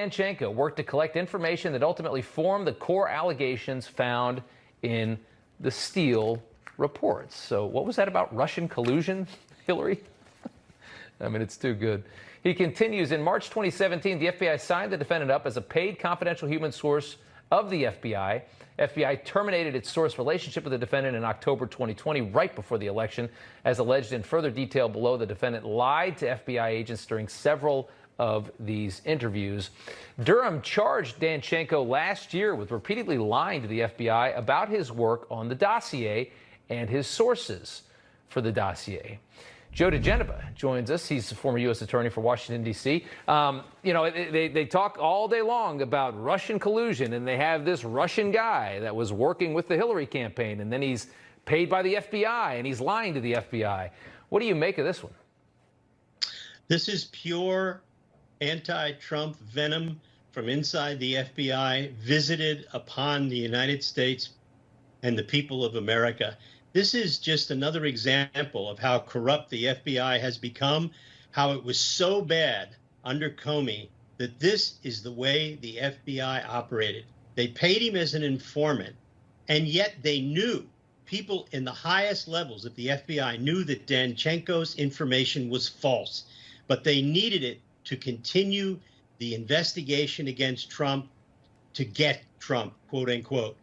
Danchenko worked to collect information that ultimately formed the core allegations found in the Steele reports. So what was that about Russian collusion, Hillary? I mean, it's too good. He continues, in March 2017, the FBI signed the defendant up as a paid confidential human source of the FBI. FBI terminated its source relationship with the defendant in October 2020, right before the election. As alleged in further detail below, the defendant lied to FBI agents during several of these interviews. Durham charged Danchenko last year with repeatedly lying to the FBI about his work on the dossier and his sources for the dossier. Joe DeGenova joins us. He's a former U.S. attorney for Washington, D.C. They talk all day long about Russian collusion, and they have this Russian guy that was working with the Hillary campaign, and then he's paid by the FBI, and he's lying to the FBI. What do you make of this one? This is pure anti-Trump venom from inside the FBI, visited upon the United States and the people of America. This is just another example of how corrupt the FBI has become, how it was so bad under Comey that this is the way the FBI operated. They paid him as an informant, and yet they knew, people in the highest levels of the FBI knew that Danchenko's information was false, but they needed it to continue the investigation against Trump, to get Trump, quote unquote.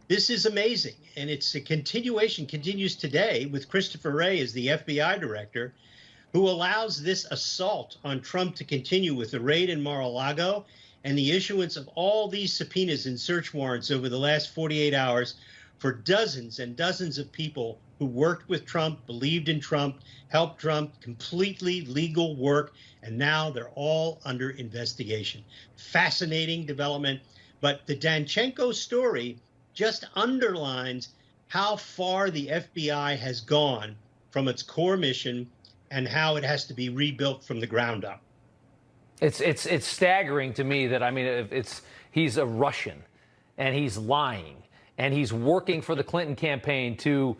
This is amazing, and it's a continues today with Christopher Wray as the FBI director, who allows this assault on Trump to continue with the raid in Mar-a-Lago and the issuance of all these subpoenas and search warrants over the last 48 hours for dozens and dozens of people who worked with Trump, believed in Trump, helped Trump, completely legal work, and now they're all under investigation. Fascinating development, but the Danchenko story just underlines how far the FBI has gone from its core mission and how it has to be rebuilt from the ground up. It's staggering to me that, I mean, he's a Russian, and he's lying, and he's working for the Clinton campaign to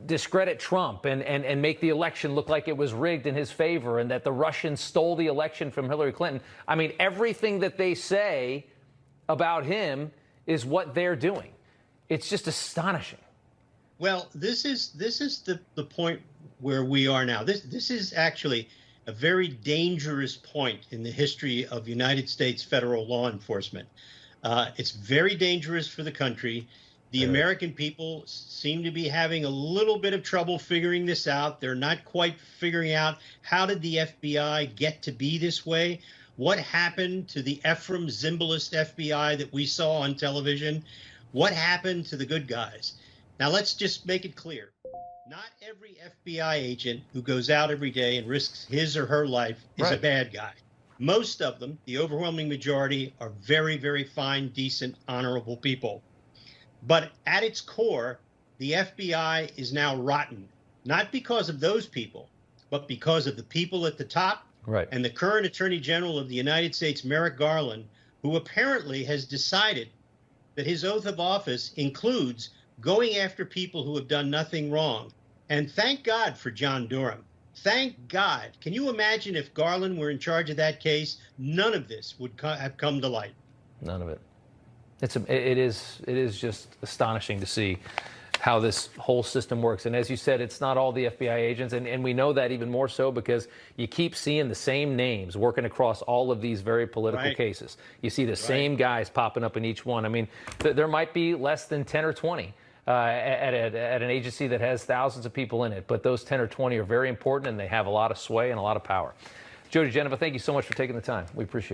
discredit Trump and make the election look like it was rigged in his favor, and that the Russians stole the election from Hillary Clinton. I mean, everything that they say about him is what they're doing. It's just astonishing. Well, this is the point where we are now. This is actually a very dangerous point in the history of United States federal law enforcement. It's very dangerous for the country. The American people seem to be having a little bit of trouble figuring this out. They're not quite figuring out, how did the FBI get to be this way? What happened to the Ephraim Zimbalist FBI that we saw on television? What happened to the good guys? Now, let's just make it clear. Not every FBI agent who goes out every day and risks his or her life is a bad guy. Most of them, the overwhelming majority, are very, very fine, decent, honorable people. But at its core, the FBI is now rotten, not because of those people, but because of the people at the top. Right. And the current Attorney General of the United States, Merrick Garland, who apparently has decided that his oath of office includes going after people who have done nothing wrong. And thank God for John Durham. Thank God. Can you imagine if Garland were in charge of that case? None of this would have come to light. None of it. It is just astonishing to see how this whole system works. And as you said, it's not all the FBI agents. And we know that even more so because you keep seeing the same names working across all of these very political cases. You see the same guys popping up in each one. I mean, there might be less than 10 or 20 at an agency that has thousands of people in it. But those 10 or 20 are very important, and they have a lot of sway and a lot of power. Joe DeGenova, thank you so much for taking the time. We appreciate it.